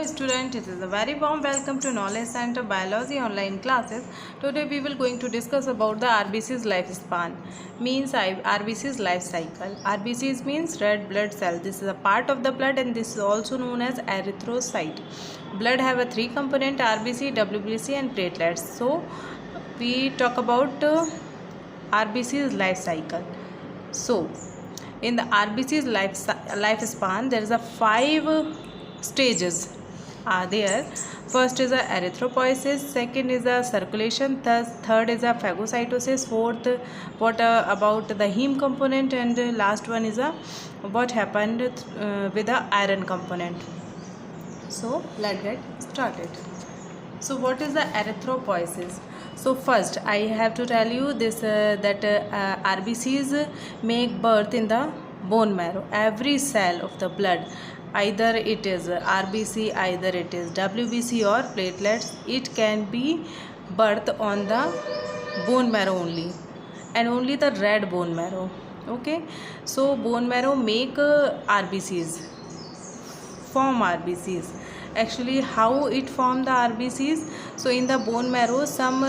student, it is a very warm welcome to Knowledge Center Biology online classes. Today we will going to discuss about the RBC's lifespan, means RBC's life cycle. RBCs means red blood cell. This is a part of the blood and this is also known as erythrocyte. Blood have a three component RBC, WBC and platelets. So we talk about RBC's life cycle. So in the RBC's lifespan there is a 5 stages are there. First is a erythropoiesis, second is a circulation, third is a phagocytosis, fourth what about the heme component, and last one is a what happened with the iron component. So let's get started. So what is the erythropoiesis? So first I have to tell you this that RBCs make birth in the bone marrow. Every cell of the blood, either it is RBC, either it is WBC or platelets, it can be birth on the bone marrow only, and only the red bone marrow. Okay, so bone marrow make RBCs, form RBCs. Actually, how it form the RBCs? So in the bone marrow some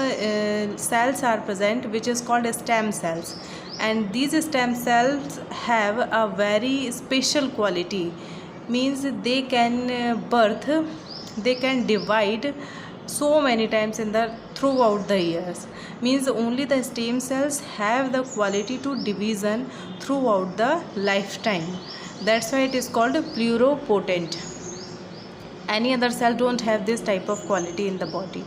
cells are present which is called stem cells, and these stem cells have a very special quality, means they can they can divide so many times in the throughout the years, means only the stem cells have the quality to division throughout the lifetime. That's why it is called pluripotent. Any other cell don't have this type of quality in the body.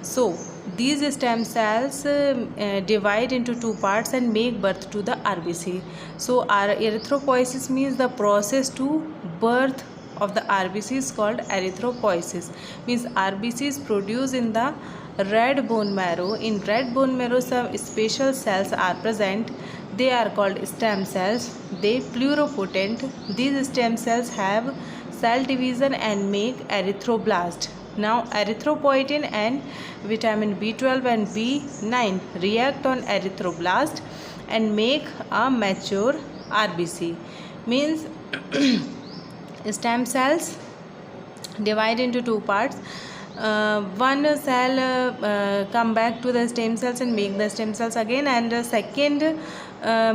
So these stem cells divide into two parts and make birth to the RBC. So our erythropoiesis means the process to birth of the RBC is called erythropoiesis, means RBC is produced in the red bone marrow. In red bone marrow some special cells are present. They are called stem cells. They pluripotent. These stem cells have cell division and make erythroblast. Now erythropoietin and vitamin B12 and B9 react on erythroblast and make a mature RBC, means stem cells divide into two parts. One cell come back to the stem cells and make the stem cells again, and second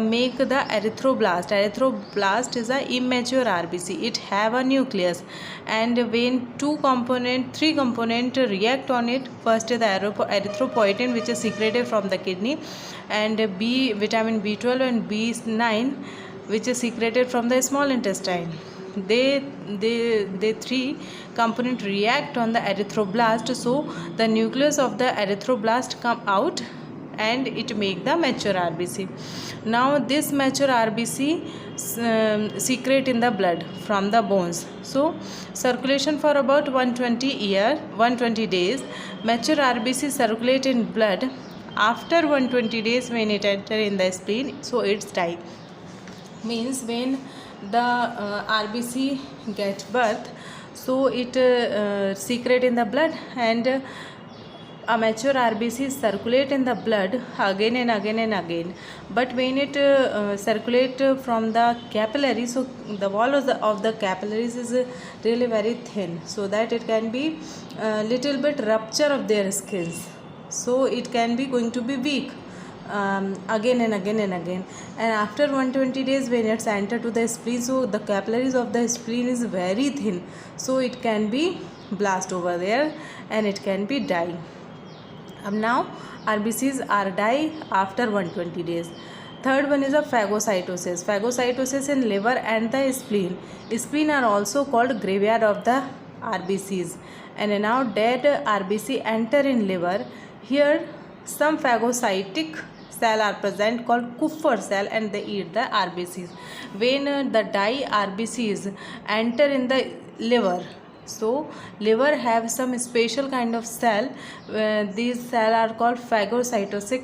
make the erythroblast. Erythroblast is a immature RBC. It have a nucleus, and when three component react on it, first is the erythropoietin which is secreted from the kidney, and vitamin B12 and B9 which is secreted from the small intestine. They three component react on the erythroblast, so the nucleus of the erythroblast come out and it make the mature RBC. Now this mature RBC secrete in the blood from the bones. So circulation for about 120 days. Mature RBC circulate in blood. After 120 days when it enter in the spleen, so it's die, means when the RBC get birth, so it secrete in the blood, and a mature RBC circulate in the blood again and again and again. But when it circulate from the capillaries, so the wall of the capillaries is really very thin, so that it can be little bit rupture of their skins, so it can be going to be weak again and again and again. And after 120 days when it's enter to the spleen, so the capillaries of the spleen is very thin, so it can be blast over there and it can be die. Now RBCs are die after 120 days. Third one is a phagocytosis. Phagocytosis in liver and the spleen. Spleen are also called graveyard of the RBCs. And now dead RBC enter in liver. Here some phagocytic cell are present called Kupffer cell, and they eat the RBCs. When the die RBCs enter in the liver, so liver have some special kind of cell. These cell are called phagocytic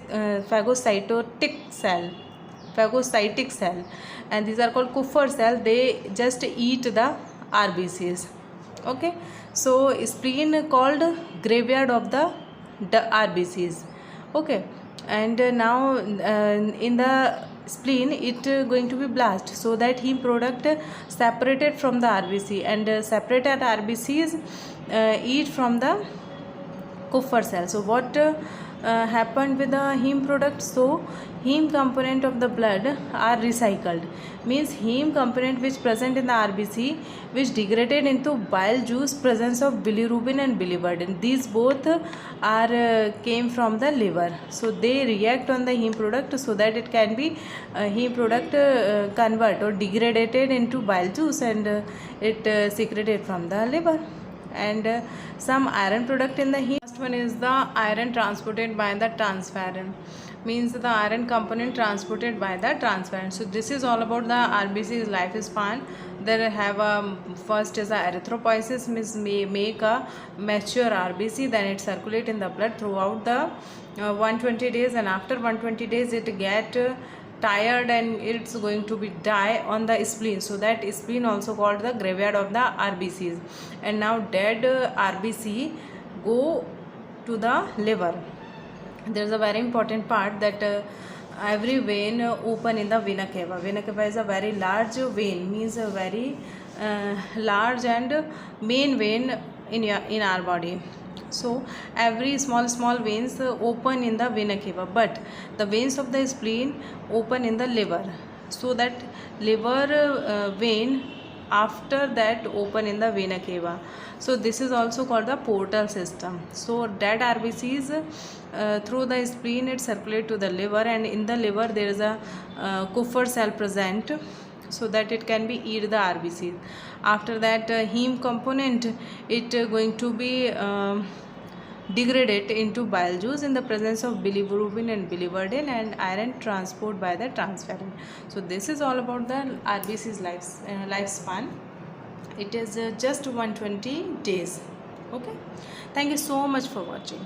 cell, and these are called Kupffer cell. They just eat the RBCs. Okay, so spleen called graveyard of the RBCs. Okay, and now in the spleen, it going to be blast, so that heme product separated from the RBC, and separated RBCs eat from the Kupffer cell. So what happened with the heme product? So heme component of the blood are recycled, means heme component which present in the RBC, which degraded into bile juice, presence of bilirubin and biliverdin. These both are came from the liver. So they react on the heme product, so that it can be heme product convert or degraded into bile juice, and it secreted from the liver. And some iron product in the heme. First one is the iron transported by the transferrin, means the iron component transported by the transferrin. So this is all about the RBC's lifespan. There have first is the erythropoiesis, means make a mature RBC, then it circulate in the blood throughout the 120 days, and after 120 days it get tired and it's going to be die on the spleen. So that spleen also called the graveyard of the RBCs. And now dead RBC go to the liver. There is a very important part that every vein open in the vena cava. Vena cava is a very large vein, means a very large and main vein in our body. So every small veins open in the vena cava, but the veins of the spleen open in the liver. So that liver vein after that open in the vena cava. So this is also called the portal system. So dead RBCs through the spleen it circulate to the liver, and in the liver there is a Kupffer cell present, so that it can be eat the RBC. After that heme component, it going to be degraded into bile juice in the presence of bilirubin and biliverdin, and iron transport by the transferrin. So this is all about the RBC's lifespan. It is just 120 days. Okay, thank you so much for watching.